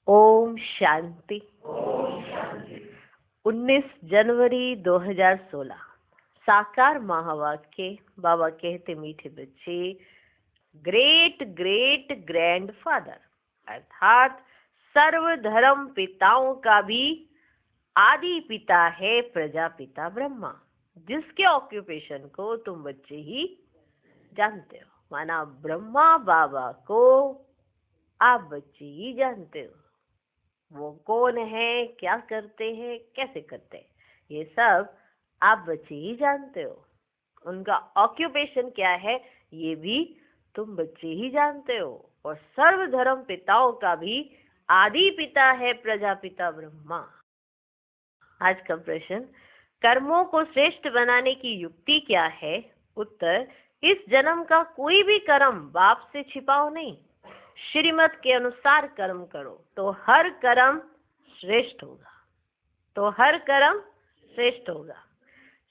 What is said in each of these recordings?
ओम शांति। 19 जनवरी 2016 साकार महावाक्य। बाबा कहते, मीठे बच्चे, ग्रेट ग्रेट ग्रैंडफादर अर्थात सर्व धर्म पिताओं का भी आदि पिता है प्रजापिता ब्रह्मा, जिसके ऑक्यूपेशन को तुम बच्चे ही जानते हो। माना ब्रह्मा बाबा को आप बच्चे ही जानते हो। वो कौन है, क्या करते हैं, कैसे करते हैं, ये सब आप बच्चे ही जानते हो। उनका ऑक्यूपेशन क्या है, ये भी तुम बच्चे ही जानते हो। और सर्व धर्म पिताओं का भी आदि पिता है प्रजापिता ब्रह्मा। आज का प्रश्न, कर्मों को श्रेष्ठ बनाने की युक्ति क्या है? उत्तर, इस जन्म का कोई भी कर्म बाप से छिपाओ नहीं। श्रीमत के अनुसार कर्म करो तो हर कर्म श्रेष्ठ होगा। तो हर कर्म श्रेष्ठ होगा।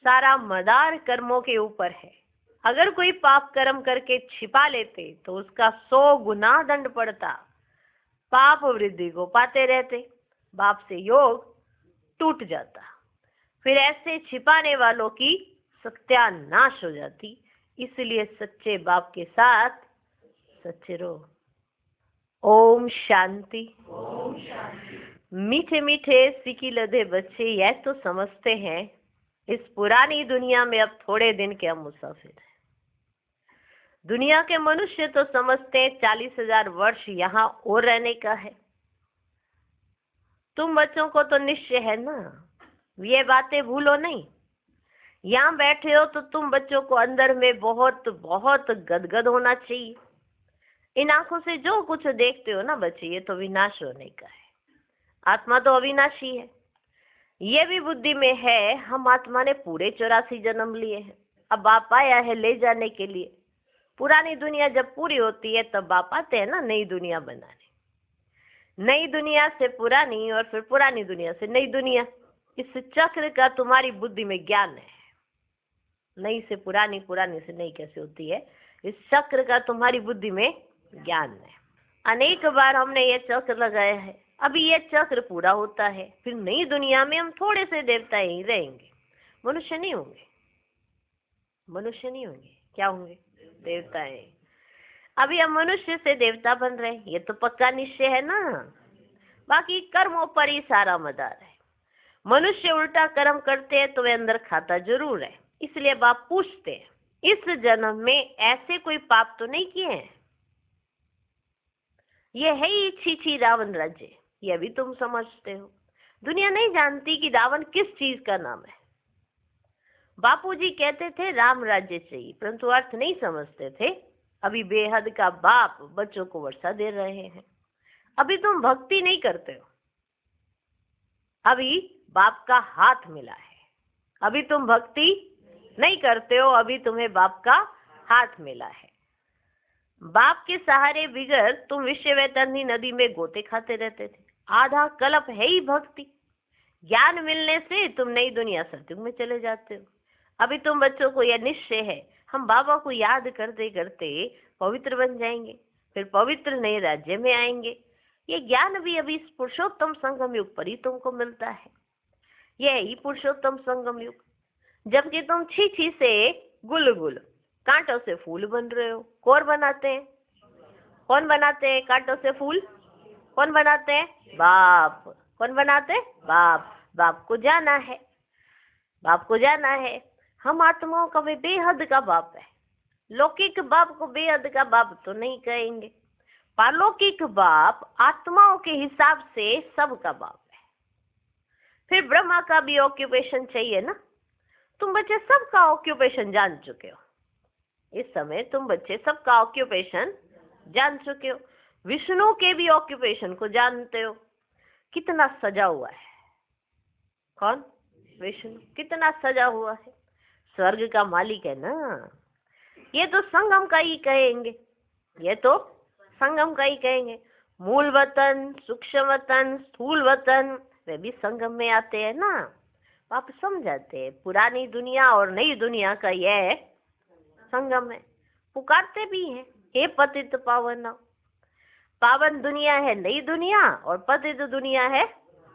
सारा मदार कर्मों के ऊपर है। अगर कोई पाप कर्म करके छिपा लेते तो उसका 100 गुना दंड पड़ता। पाप वृद्धि को पाते रहते, बाप से योग टूट जाता। फिर ऐसे छिपाने वालों की सत्यानाश हो जाती। इसलिए सच्चे बाप के साथ सच्चे रहो। ओम शांति। मीठे मीठे सीखी लदे बच्चे यह तो समझते हैं इस पुरानी दुनिया में अब थोड़े दिन के हम मुसाफिर हैं। दुनिया के मनुष्य तो समझते हैं 40,000 वर्ष यहाँ और रहने का है। तुम बच्चों को तो निश्चय है ना, ये बातें भूलो नहीं। यहाँ बैठे हो तो तुम बच्चों को अंदर में बहुत बहुत गदगद होना चाहिए। इन आंखों से जो कुछ देखते हो ना बच्चे, ये तो विनाश होने का है। आत्मा तो अविनाशी है। ये भी बुद्धि में है, हम आत्मा ने पूरे 84 जन्म लिए हैं। अब बाप आया है ले जाने के लिए। पुरानी दुनिया जब पूरी होती है तब बाप आते हैं ना नई दुनिया बनाने। नई दुनिया से पुरानी और फिर पुरानी दुनिया से नई दुनिया। इस चक्र का तुम्हारी बुद्धि में ज्ञान है। नई से पुरानी, पुरानी से नई कैसे होती है, इस चक्र का तुम्हारी बुद्धि में ज्ञान है। अनेक बार हमने ये चक्र लगाया है। अभी ये चक्र पूरा होता है, फिर नई दुनिया में हम थोड़े से देवता ही रहेंगे, मनुष्य नहीं होंगे। मनुष्य नहीं होंगे, क्या होंगे? देवता है। अभी हम मनुष्य से देवता बन रहे हैं, ये तो पक्का निश्चय है ना। बाकी कर्मों पर ही सारा मदार है। मनुष्य उल्टा कर्म करते हैं तो वे अंदर खाता जरूर है। इसलिए बाप पूछते हैं, इस जन्म में ऐसे कोई पाप तो नहीं किए हैं? ये है ही छी रावण राज्य। ये भी तुम समझते हो। दुनिया नहीं जानती कि रावण किस चीज का नाम है। बापूजी कहते थे राम राज्य चाहिए, परंतु अर्थ नहीं समझते थे। अभी बेहद का बाप बच्चों को वर्षा दे रहे हैं। अभी तुम भक्ति नहीं करते हो, अभी बाप का हाथ मिला है। अभी तुम भक्ति नहीं करते हो, अभी तुम्हें बाप का हाथ मिला है। बाप के सहारे बिगड़ तुम विश्व वैतरणी नदी में गोते खाते रहते थे। आधा कल्प है ही भक्ति। ज्ञान मिलने से तुम नई दुनिया सतयुग में चले जाते हो। अभी तुम बच्चों को यह निश्चय है, हम बाबा को याद करते करते पवित्र बन जाएंगे, फिर पवित्र नए राज्य में आएंगे। ये ज्ञान भी अभी इस पुरुषोत्तम संगम युग पर ही तुमको मिलता है। यह ही पुरुषोत्तम संगम युग, जबकि तुम छी से गुल गुल कांटों से फूल बन रहे हो। कौन बनाते हैं? कौन बनाते हैं कांटों से फूल? कौन बनाते हैं? बाप। कौन बनाते हैं? बाप। बाप को जाना है, बाप को जाना है। हम आत्माओं का वे बेहद का बाप है। लौकिक बाप को बेहद का बाप तो नहीं कहेंगे। पारलौकिक बाप आत्माओं के हिसाब से सबका बाप है। फिर ब्रह्मा का भी ऑक्यूपेशन चाहिए ना। तुम बच्चे सबका ऑक्यूपेशन जान चुके हो। इस समय तुम बच्चे सबका ऑक्यूपेशन जान चुके हो। विष्णु के भी ऑक्यूपेशन को जानते हो। कितना सजा हुआ है। कौन? विष्णु। कितना सजा हुआ है। स्वर्ग का मालिक है ना। ये तो संगम का ही कहेंगे, ये तो संगम का ही कहेंगे। मूल वतन, सूक्ष्म वतन, स्थूल वतन, वे भी संगम में आते हैं ना। आप समझाते हैं पुरानी दुनिया और नई दुनिया का यह संगम है। पुकारते भी हैं, हे पतित पावन। पावन दुनिया है नई दुनिया और पतित दुनिया है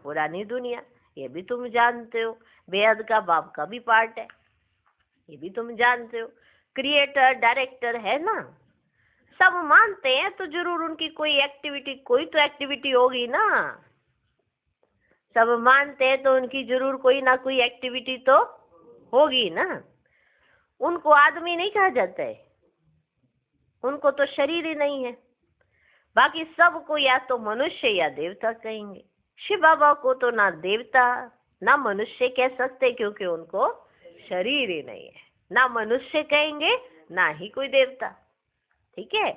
पुरानी दुनिया, ये भी तुम जानते हो। बेहद का बाप का भी पार्ट है, ये भी तुम जानते हो। क्रिएटर डायरेक्टर है ना, सब मानते हैं तो जरूर उनकी कोई एक्टिविटी, कोई तो एक्टिविटी होगी ना। सब मानते हैं तो उनकी जरूर कोई ना कोई एक्टिविटी तो होगी ना। उनको आदमी नहीं कहा जाता है, उनको तो शरीर ही नहीं है। बाकी सबको या तो मनुष्य या देवता कहेंगे। शिव बाबा को तो ना देवता ना मनुष्य कह सकते, क्योंकि उनको शरीर ही नहीं है। ना मनुष्य कहेंगे ना ही कोई देवता, ठीक है।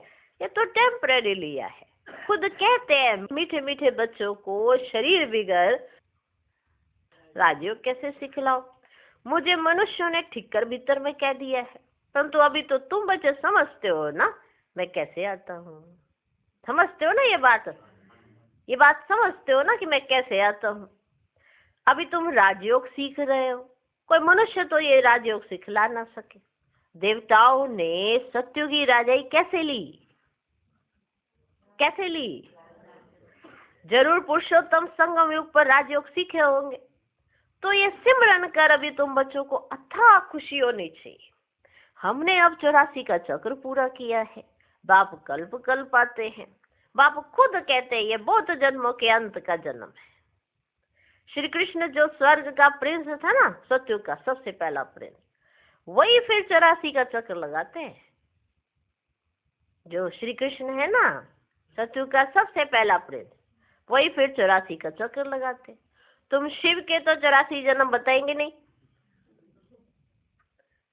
ये तो टेम्पररी लिया है। खुद कहते हैं मीठे मीठे बच्चों को शरीर बिगड़ राजयोग कैसे सिखलाओ। मुझे मनुष्यों ने ठीक कर भीतर में कह दिया है, परंतु अभी तो तुम बच्चे समझते हो ना मैं कैसे आता हूँ। समझते हो ना ये बात समझते हो ना कि मैं कैसे आता हूँ। अभी तुम राजयोग सीख रहे हो, कोई मनुष्य तो ये राजयोग सिखला ना सके। देवताओं ने सत्युगी राजाई कैसे ली? जरूर पुरुषोत्तम संगम युग पर राजयोग सीखे होंगे। तो ये सिमरन कर अभी तुम बच्चों को अथाह खुशी होनी चाहिए। हमने अब 84 का चक्र पूरा किया है। बाप कल्प कल्प आते हैं। बाप खुद कहते हैं ये बहुत जन्मों के अंत का जन्म है। श्री कृष्ण जो स्वर्ग का प्रिंस था ना, सत्युग का सबसे पहला प्रिंस, वही फिर 84 का चक्र लगाते हैं। जो श्री कृष्ण है ना, सत्युग का सबसे पहला प्रिंस, वही फिर 84 का चक्र लगाते हैं। तुम शिव के तो 84 जन्म बताएंगे नहीं,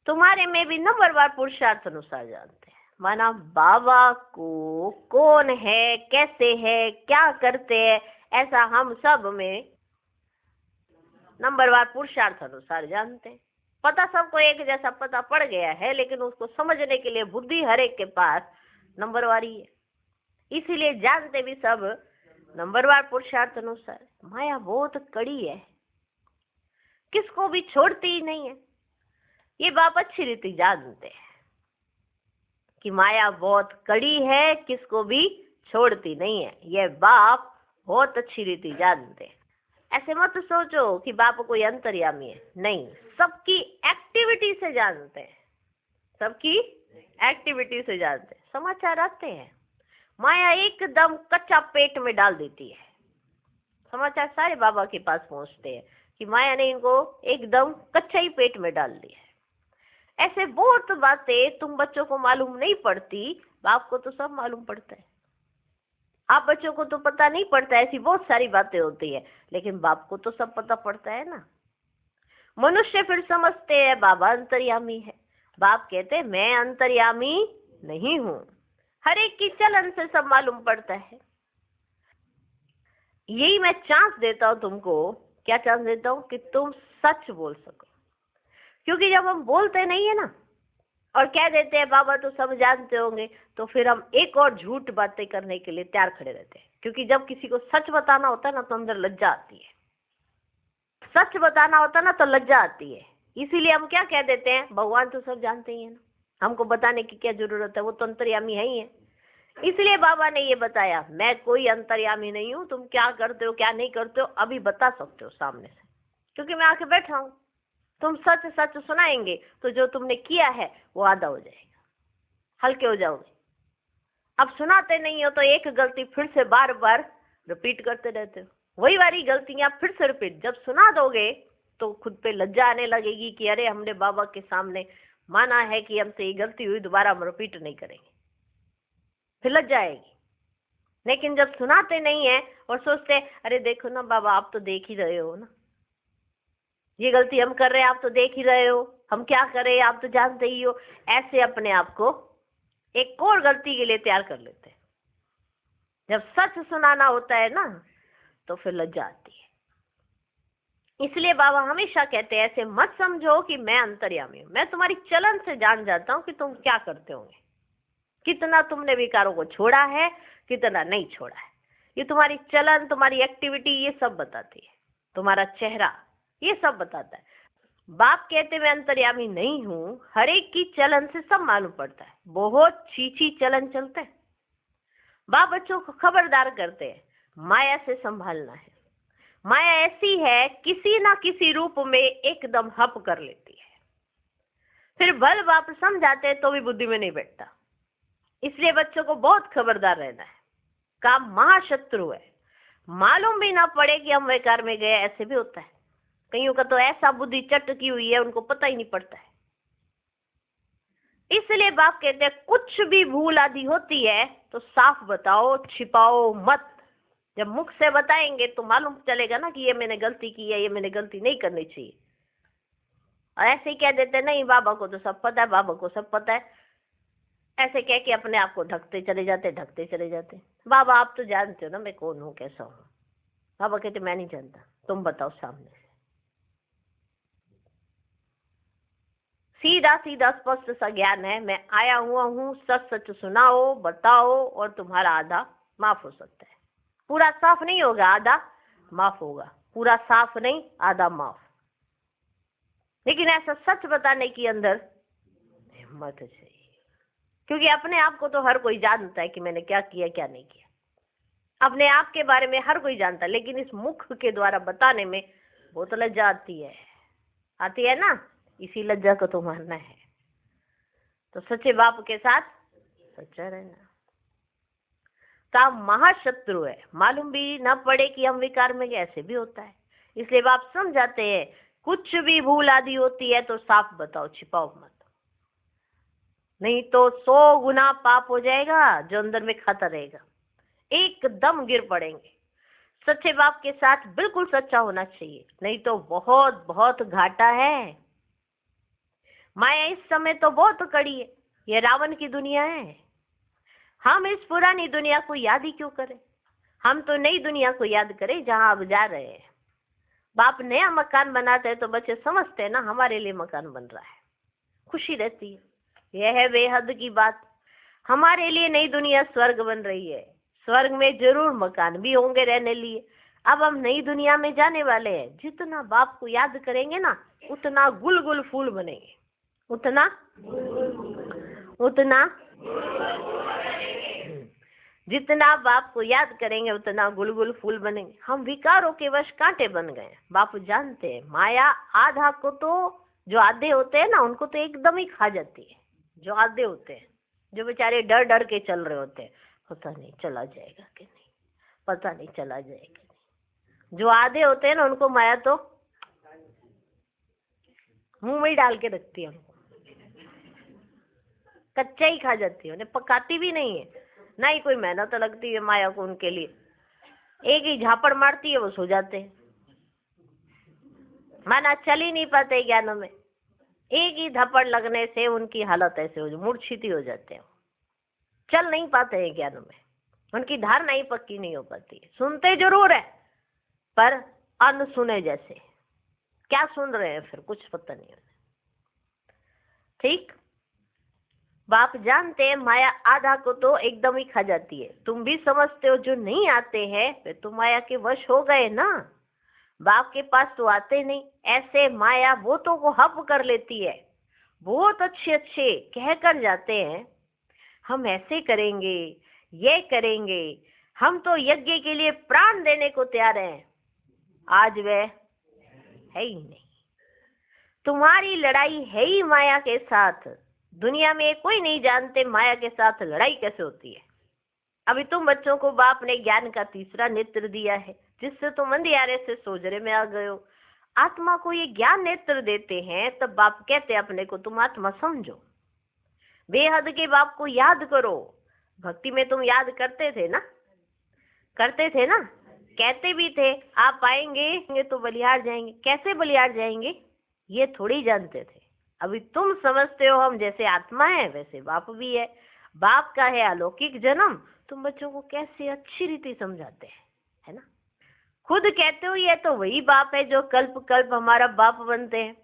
तुम्हारे में भी नंबरवार पुरुषार्थ अनुसार जानते हैं। माना बाबा को कौन है, कैसे है, क्या करते हैं, ऐसा हम सब में नंबरवार पुरुषार्थ अनुसार जानते हैं। पता सबको एक जैसा पता पड़ गया है, लेकिन उसको समझने के लिए बुद्धि हर एक के पास नंबरवारी है, इसीलिए जानते भी सब नंबरवार पुरुषार्थ अनुसार। माया बहुत कड़ी है, किसको भी छोड़ती ही नहीं है। ये बाप अच्छी रीति जानते हैं कि माया बहुत कड़ी है, किसको भी छोड़ती नहीं है। ये बाप बहुत अच्छी रीति जानते हैं। ऐसे मत सोचो कि बाप कोई अंतर्यामी है, नहीं, सबकी एक्टिविटी से जानते हैं, सबकी एक्टिविटी से जानते हैं। समाचार आते हैं, माया एकदम कच्चा पेट में डाल देती है। समाचार सारे बाबा के पास पहुंचते हैं कि माया ने इनको एकदम कच्चा ही पेट में डाल दिया है। ऐसे बहुत बातें तुम बच्चों को मालूम नहीं पड़ती, बाप को तो सब मालूम पड़ता है। आप बच्चों को तो पता नहीं पड़ता, ऐसी बहुत सारी बातें होती है, लेकिन बाप को तो सब पता पड़ता है ना। मनुष्य फिर समझते हैं बाबा अंतर्यामी है। बाप कहते हैं मैं अंतर्यामी नहीं हूँ। हर एक की चलन से सब मालूम पड़ता है। यही मैं चांस देता हूँ तुमको। क्या चांस देता हूँ? कि तुम सच बोल सको। क्योंकि जब हम बोलते नहीं है ना और कह देते हैं बाबा तो सब जानते होंगे, तो फिर हम एक और झूठ बातें करने के लिए तैयार खड़े रहते हैं। क्योंकि जब किसी को सच बताना होता है ना तो अंदर लज्जा आती है। सच बताना होता है ना तो लज्जा आती है। इसीलिए हम क्या कह देते हैं, भगवान तो सब जानते ही है ना, हमको बताने की क्या जरूरत है, वो तो अंतर्यामी है ही है। इसलिए बाबा ने ये बताया मैं कोई अंतर्यामी नहीं हूँ। तुम क्या करते हो क्या नहीं करते हो अभी बता सकते हो सामने से, क्योंकि मैं आके बैठा हूँ। तुम सच सच सुनाएंगे तो जो तुमने किया है वो आधा हो जाएगा, हल्के हो जाओगे। अब सुनाते नहीं हो तो एक गलती फिर से बार बार रिपीट करते रहते हो, वही वाली गलतियां फिर से रिपीट। जब सुना दोगे तो खुद पे लज्जा आने लगेगी कि अरे हमने बाबा के सामने माना है कि हमसे ये गलती हुई, दोबारा हम रिपीट नहीं करेंगे, फिर लज्जा आएगी। लेकिन जब सुनाते नहीं है और सोचते अरे देखो ना बाबा आप तो देख ही रहे हो ना, ये गलती हम कर रहे हैं आप तो देख ही रहे हो, हम क्या करें आप तो जानते ही हो, ऐसे अपने आप को एक और गलती के लिए तैयार कर लेते हैं। जब सच सुनाना होता है ना तो फिर लज्जा आती है। इसलिए बाबा हमेशा कहते हैं ऐसे मत समझो कि मैं अंतर्यामी हूं। मैं तुम्हारी चलन से जान जाता हूं कि तुम क्या करते होंगे, कितना तुमने विकारों को छोड़ा है, कितना नहीं छोड़ा है। ये तुम्हारी चलन, तुम्हारी एक्टिविटी ये सब बताती है, तुम्हारा चेहरा ये सब बताता है। बाप कहते मैं अंतर्यामी नहीं हूँ, हर एक की चलन से सब मालूम पड़ता है। बहुत चीची चलन चलते हैं, बाप बच्चों को खबरदार करते हैं, माया से संभालना है। माया ऐसी है, किसी ना किसी रूप में एकदम हप कर लेती है, फिर भल बाप समझाते हैं तो भी बुद्धि में नहीं बैठता। इसलिए बच्चों को बहुत खबरदार रहना है। काम महाशत्रु है, मालूम भी ना पड़े कि हम विकार में गए, ऐसे भी होता है। कईयों का तो ऐसा बुद्धि चटकी हुई है, उनको पता ही नहीं पड़ता है। इसलिए बाप कहते हैं कुछ भी भूल आदि होती है तो साफ बताओ, छिपाओ मत। जब मुख से बताएंगे तो मालूम चलेगा ना कि ये मैंने गलती की है, ये मैंने गलती नहीं करनी चाहिए। और ऐसे ही कह देते नहीं, बाबा को तो सब पता है, बाबा को सब पता है, ऐसे कह के अपने आप को ढकते चले जाते। बाबा आप तो जानते हो ना मैं कौन हूँ, कैसा हूँ। बाबा कहते मैं नहीं जानता, तुम बताओ सामने से। सीधा सीधा स्पष्ट सा ज्ञान है, मैं आया हुआ हूँ, सच सच सुनाओ, बताओ, और तुम्हारा आधा माफ हो सकता है। पूरा साफ नहीं होगा, आधा माफ होगा। पूरा साफ नहीं, आधा माफ। लेकिन ऐसा सच बताने की अंदर हिम्मत चाहिए, क्योंकि अपने आप को तो हर कोई जानता है कि मैंने क्या किया क्या नहीं किया। अपने आप के बारे में हर कोई जानता है, लेकिन इस मुख के द्वारा बताने में बहुत लज्जा आती है ना। इसी लज्जा को तो मारना है। तो सच्चे बाप के साथ सच्चा रहना। काम महाशत्रु है, मालूम भी ना पड़े कि हम विकार में गए, ऐसे भी होता है। इसलिए बाप समझाते हैं कुछ भी भूल आदि होती है तो साफ बताओ, छिपाओ मत, नहीं तो 100 गुना पाप हो जाएगा जो अंदर में खाता रहेगा, एकदम गिर पड़ेंगे। सच्चे बाप के साथ बिल्कुल सच्चा होना चाहिए, नहीं तो बहुत बहुत घाटा है। माया इस समय तो बहुत कड़ी है, ये रावण की दुनिया है। हम इस पुरानी दुनिया को याद ही क्यों करें, हम तो नई दुनिया को याद करें जहां अब जा रहे हैं। बाप नया मकान बनाते हैं तो बच्चे समझते हैं ना हमारे लिए मकान बन रहा है, खुशी रहती है। यह है बेहद की बात, हमारे लिए नई दुनिया स्वर्ग बन रही है। स्वर्ग में जरूर मकान भी होंगे रहने लिए। अब हम नई दुनिया में जाने वाले हैं, जितना बाप को याद करेंगे ना उतना गुल गुल फूल बनेंगे, उतना जितना बाप को याद करेंगे उतना गुलगुल फूल बनेंगे। हम विकारों के वश कांटे बन गए। बाप जानते हैं माया आधा को तो, जो आधे होते हैं ना उनको तो एकदम ही खा जाती है। जो आधे होते हैं, जो बेचारे डर डर के चल रहे होते हैं, पता नहीं चला जाएगा कि नहीं, पता नहीं चला जाएगा नहीं। जो आधे होते हैं ना उनको माया तो मुंह में ही डाल के रखती है, उनको कच्चा ही खा जाती है, उन्हें पकाती भी नहीं है, ना ही कोई मेहनत लगती है माया को उनके लिए। एक ही झापड़ मारती है, वो सो जाते हैं, माना चल ही नहीं पाते ज्ञानों में। एक ही धपड़ लगने से उनकी हालत ऐसे हो, मूर्छित हो जाते हैं, चल नहीं पाते हैं ज्ञानों में, उनकी धारणा ही पक्की नहीं हो पाती। सुनते जरूर है पर अनसुने जैसे, क्या सुन रहे हैं फिर कुछ पता नहीं। ठीक, बाप जानते हैं माया आधा को तो एकदम ही खा जाती है। तुम भी समझते हो जो नहीं आते हैं वे तो माया के वश हो गए ना, बाप के पास तो आते नहीं। ऐसे माया भूतों को हप कर लेती है। बहुत अच्छे अच्छे कह कर जाते हैं हम ऐसे करेंगे, ये करेंगे, हम तो यज्ञ के लिए प्राण देने को तैयार हैं। आज वह है ही नहीं। तुम्हारी लड़ाई है ही माया के साथ। दुनिया में कोई नहीं जानते माया के साथ लड़ाई कैसे होती है। अभी तुम बच्चों को बाप ने ज्ञान का तीसरा नेत्र दिया है, जिससे तुम अंधियारे से सोजरे में आ गए हो। आत्मा को ये ज्ञान नेत्र देते हैं तब बाप कहते अपने को तुम आत्मा समझो, बेहद के बाप को याद करो। भक्ति में तुम याद करते थे ना, कहते भी थे आप आएंगे तो बलिहार जाएंगे। कैसे बलिहार जाएंगे ये थोड़ी जानते थे। अभी तुम समझते हो हम जैसे आत्मा है वैसे बाप भी है, बाप का है अलौकिक जन्म। तुम बच्चों को कैसे अच्छी रीति समझाते हैं, है ना। खुद कहते हो ये तो वही बाप है जो कल्प कल्प हमारा बाप बनते हैं।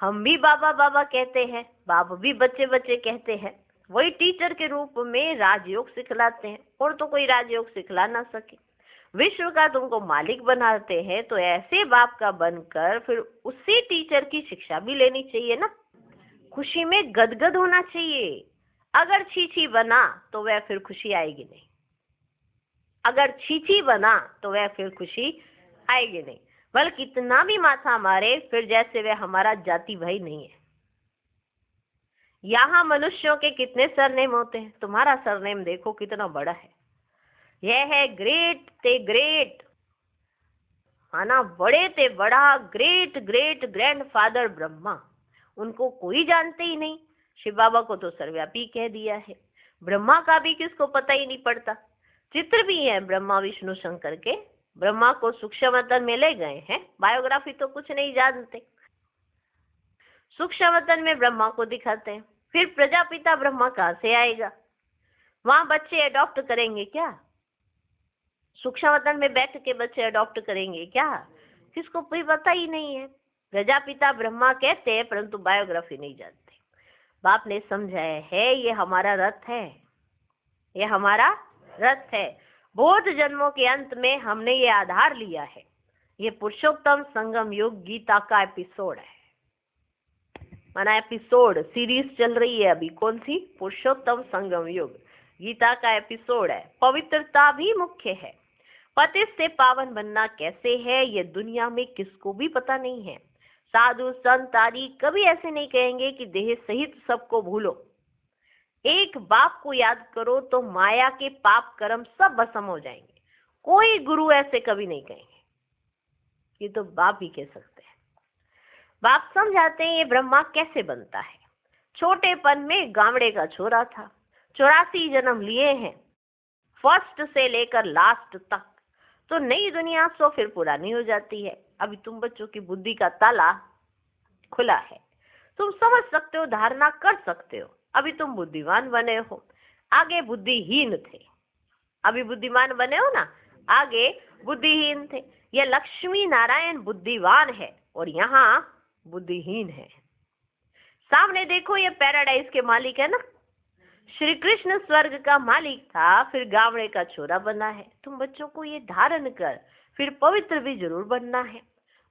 हम भी बाबा बाबा कहते हैं, बाप भी बच्चे बच्चे कहते हैं। वही टीचर के रूप में राजयोग सिखलाते हैं, और तो कोई राजयोग सिखला ना सके। विश्व का तुमको मालिक बनाते हैं, तो ऐसे बाप का बनकर फिर उसी टीचर की शिक्षा भी लेनी चाहिए ना। खुशी में गदगद होना चाहिए। अगर छी छी बना तो वह फिर खुशी आएगी नहीं। अगर छीछी बना तो वह फिर खुशी आएगी नहीं, बल्कि कितना भी माथा मारे फिर जैसे वह हमारा जाति भाई नहीं है। यहाँ मनुष्यों के कितने सरनेम होते हैं, तुम्हारा सरनेम देखो कितना बड़ा है। यह है ग्रेट ते ग्रेट, माना बड़े ते बड़ा, ग्रेट ग्रेट ग्रैंडफादर ब्रह्मा, उनको कोई जानते ही नहीं। शिव बाबा को तो सर्वव्यापी कह दिया है, ब्रह्मा का भी किसको पता ही नहीं पड़ता। चित्र भी है ब्रह्मा विष्णु शंकर के, ब्रह्मा को सूक्ष्मवतन में ले गए हैं, बायोग्राफी तो कुछ नहीं जानते। सूक्ष्मवतन में ब्रह्मा को दिखाते हैं, फिर प्रजापिता ब्रह्मा कहाँ से आएगा, वहां बच्चे अडॉप्ट करेंगे क्या? सूक्ष्मवतन में बैठ के बच्चे अडॉप्ट करेंगे क्या? किसको कोई पता ही नहीं है। प्रजापिता ब्रह्मा कहते हैं परंतु बायोग्राफी नहीं जानते। बाप ने समझाया है ये हमारा रथ है, ये हमारा रथ है। बहुत जन्मों के अंत में हमने ये आधार लिया है। ये पुरुषोत्तम संगम युग गीता का एपिसोड है, माना एपिसोड सीरीज चल रही है अभी। कौन सी? पुरुषोत्तम संगम युग गीता का एपिसोड है। पवित्रता भी मुख्य है। पति से पावन बनना कैसे है ये दुनिया में किसको भी पता नहीं है। साधु संत आदि कभी ऐसे नहीं कहेंगे कि देह सहित सबको भूलो, एक बाप को याद करो तो माया के पाप कर्म सब भस्म हो जाएंगे। कोई गुरु ऐसे कभी नहीं कहेंगे, ये तो बाप ही कह सकते हैं। बाप समझाते हैं ये ब्रह्मा कैसे बनता है। छोटेपन में गामड़े का छोरा था, 84 जन्म लिए हैं, फर्स्ट से लेकर लास्ट तक। तो नई दुनिया सो फिर पुरानी हो जाती है। अभी तुम बच्चों की बुद्धि का ताला खुला है, तुम समझ सकते हो, धारणा कर सकते हो। अभी तुम बुद्धिमान बने हो, आगे बुद्धिहीन थे। अभी बुद्धिमान बने हो ना, आगे बुद्धिहीन थे। यह लक्ष्मी नारायण बुद्धिवान है और यहाँ बुद्धिहीन है। सामने देखो ये पैराडाइज के मालिक है ना, श्री कृष्ण स्वर्ग का मालिक था, फिर गावड़े का छोरा बना है। तुम बच्चों को ये धारण कर फिर पवित्र भी जरूर बनना है।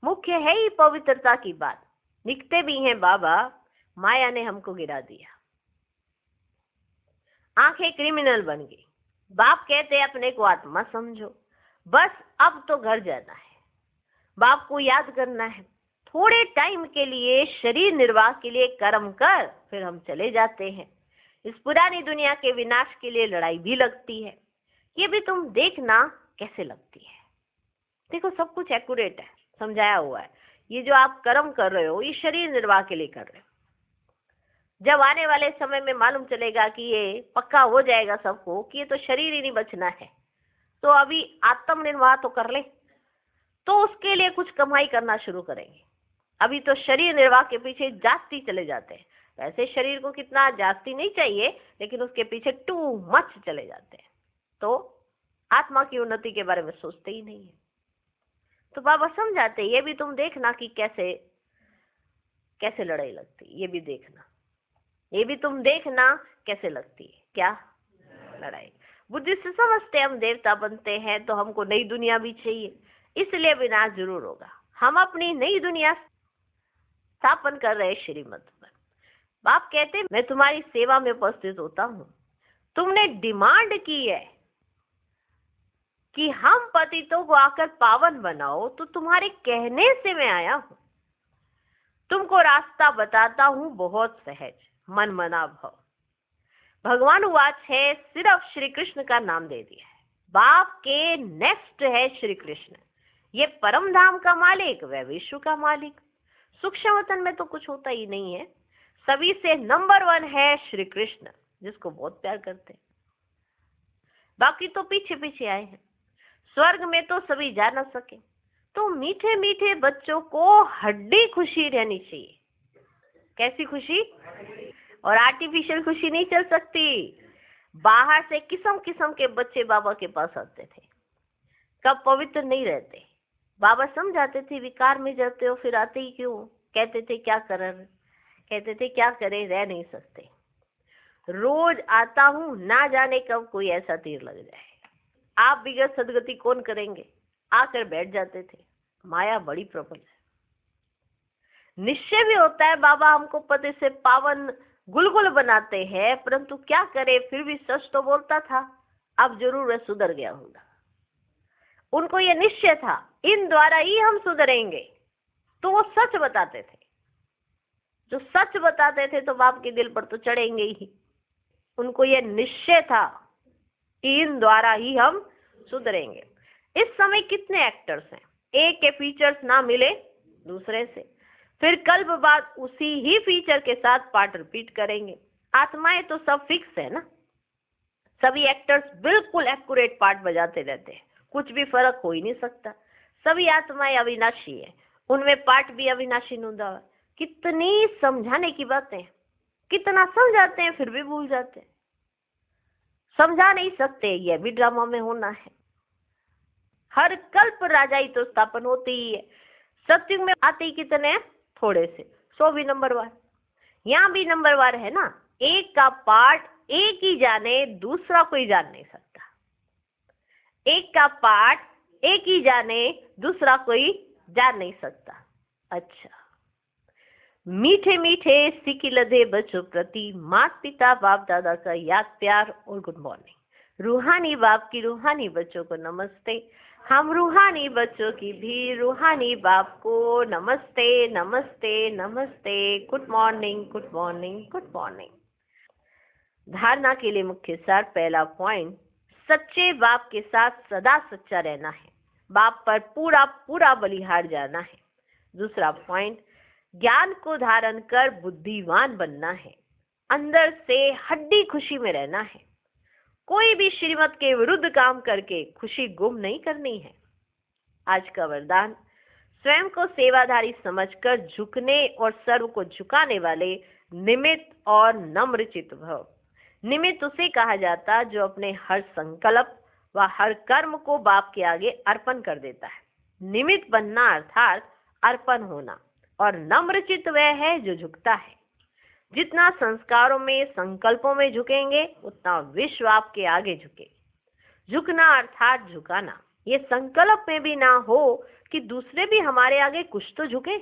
मुख्य है ही पवित्रता की बात। लिखते भी हैं बाबा, माया ने हमको गिरा दिया, आंखें क्रिमिनल बन गई। बाप कहते अपने को आत्मा समझो, बस अब तो घर जाना है, बाप को याद करना है। थोड़े टाइम के लिए शरीर निर्वाह के लिए कर्म कर, फिर हम चले जाते हैं। इस पुरानी दुनिया के विनाश के लिए लड़ाई भी लगती है, ये भी तुम देखना कैसे लगती है। देखो सब कुछ एक्यूरेट है, समझाया हुआ है। ये जो आप कर्म कर रहे हो ये शरीर निर्वाह के लिए कर रहे हो। जब आने वाले समय में मालूम चलेगा कि ये पक्का हो जाएगा सबको कि ये तो शरीर ही नहीं बचना है, तो अभी आत्म निर्वाह तो कर ले, तो उसके लिए कुछ कमाई करना शुरू करेंगे। अभी तो शरीर निर्वाह के पीछे जास्ती चले जाते हैं। वैसे शरीर को कितना जास्ती नहीं चाहिए, लेकिन उसके पीछे टू मच चले जाते हैं, तो आत्मा की उन्नति के बारे में सोचते ही नहीं है। तो बाबा समझाते ये भी तुम देखना कि कैसे कैसे लड़ाई लगती, ये भी देखना, ये भी तुम देखना कैसे लगती है। क्या लड़ाई? बुद्धि से समझते हम देवता बनते हैं तो हमको नई दुनिया भी चाहिए, इसलिए विनाश जरूर होगा। हम अपनी नई दुनिया स्थापन कर रहे श्रीमत पर। बाप कहते मैं तुम्हारी सेवा में उपस्थित होता हूँ। तुमने डिमांड की है कि हम पतितों को आकर पावन बनाओ, तो तुम्हारे कहने से मैं आया हूँ। तुमको रास्ता बताता हूँ बहुत सहज, मन मना भव। भगवान वाच है, सिर्फ श्री कृष्ण का नाम दे दिया है। बाप के नेक्स्ट है श्री कृष्ण, ये परम धाम का मालिक, वह विश्व का मालिक। सूक्ष्म वतन में तो कुछ होता ही नहीं है, सभी से नंबर 1 है श्री कृष्ण, जिसको बहुत प्यार करते हैं। बाकी तो पीछे पीछे आए हैं। स्वर्ग में तो सभी जा न सके, तो मीठे मीठे बच्चों को हड्डी खुशी रहनी चाहिए। कैसी खुशी? और आर्टिफिशियल खुशी नहीं चल सकती। बाहर से किस्म किस्म के बच्चे बाबा के पास आते थे, कब पवित्र नहीं रहते। बाबा समझाते थे विकार में जाते हो फिर आते ही क्यों? कहते थे क्या करें, कहते थे क्या करें, रह नहीं सकते। रोज आता हूँ, ना जाने कब कोई ऐसा तीर लग जाए। आप बिगड़ सदगति कौन करेंगे? आकर बैठ जाते थे। माया बड़ी प्रबल है। निश्चय भी होता है बाबा हमको पति से पावन गुलगुल बनाते हैं, परंतु क्या करे, फिर भी सच तो बोलता था। अब जरूर मैं सुधर गया हूँ। उनको ये निश्चय था इन द्वारा ही हम सुधरेंगे, तो वो सच बताते थे। जो सच बताते थे तो बाप के दिल पर तो चढ़ेंगे ही। उनको ये निश्चय था कि इन द्वारा ही हम सुधरेंगे। इस समय कितने एक्टर्स हैं, एक के फीचर्स ना मिले दूसरे से, फिर कल बाद उसी ही फीचर के साथ पार्ट रिपीट करेंगे। आत्माएं तो सब फिक्स है ना, सभी एक्टर्स बिल्कुल एक्यूरेट पार्ट बजाते रहते हैं, कुछ भी फर्क हो ही नहीं सकता। सभी आत्माएं अविनाशी है, उनमें पार्ट भी अविनाशी नूंदा। कितनी समझाने की बातें, कितना समझाते हैं फिर भी भूल जाते हैं। समझा नहीं सकते, यह भी ड्रामा में होना है। हर कल्प राजाई तो स्थापन होती ही है। सत्युग में आते ही कितने, थोड़े से, 100 भी नंबरवार, यहाँ भी नंबरवार है ना। एक का पार्ट एक ही जाने, दूसरा कोई जान नहीं सकता। एक का पार्ट एक ही जाने, दूसरा कोई जान नहीं सकता। अच्छा, मीठे मीठे सिकी लदे बच्चों प्रति माता पिता बाप दादा का याद प्यार और गुड मॉर्निंग। रूहानी बाप की रूहानी बच्चों को नमस्ते। हम रूहानी बच्चों की भी रूहानी बाप को नमस्ते नमस्ते नमस्ते। Good morning good morning good morning. धारणा के लिए मुख्य सार, पहला पॉइंट, सच्चे बाप के साथ सदा सच्चा रहना है, बाप पर पूरा पूरा बलिहार जाना है। दूसरा पॉइंट, ज्ञान को धारण कर बुद्धिमान बनना है, अंदर से हड्डी खुशी में रहना है। कोई भी श्रीमत के विरुद्ध काम करके खुशी गुम नहीं करनी है। आज का वरदान, स्वयं को सेवाधारी समझकर झुकने और सर्व को झुकाने वाले निमित्त और नम्र चित्त भव। निमित्त उसे कहा जाता जो अपने हर संकल्प व हर कर्म को बाप के आगे अर्पण कर देता है। निमित्त बनना अर्थात अर्पण होना, और नम्र चित्त वह है जो झुकता है। जितना संस्कारों में संकल्पों में झुकेंगे उतना विश्व आपके आगे झुके। झुकना अर्थात झुकाना, ये संकल्प में भी ना हो कि दूसरे भी हमारे आगे कुछ तो झुके।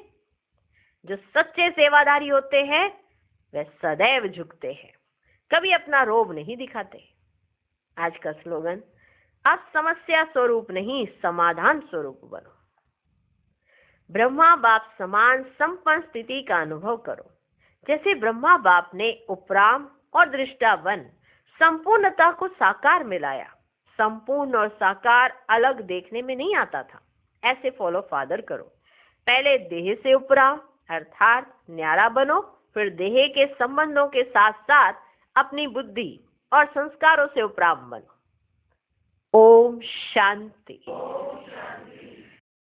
जो सच्चे सेवादारी होते हैं वह सदैव झुकते हैं, कभी अपना रोब नहीं दिखाते। आज का स्लोगन, अब समस्या स्वरूप नहीं समाधान स्वरूप बनो। ब्रह्मा बाप समान संपन्न स्थिति का अनुभव करो। जैसे ब्रह्मा बाप ने उपराम और दृष्टावन संपूर्णता को साकार में लाया। संपूर्ण और साकार अलग देखने में नहीं आता था। ऐसे फॉलो फादर करो। पहले देह से उपराम अर्थात न्यारा बनो, फिर देह के संबंधों के साथ साथ अपनी बुद्धि और संस्कारों से उपराम बनो। ओम शांति।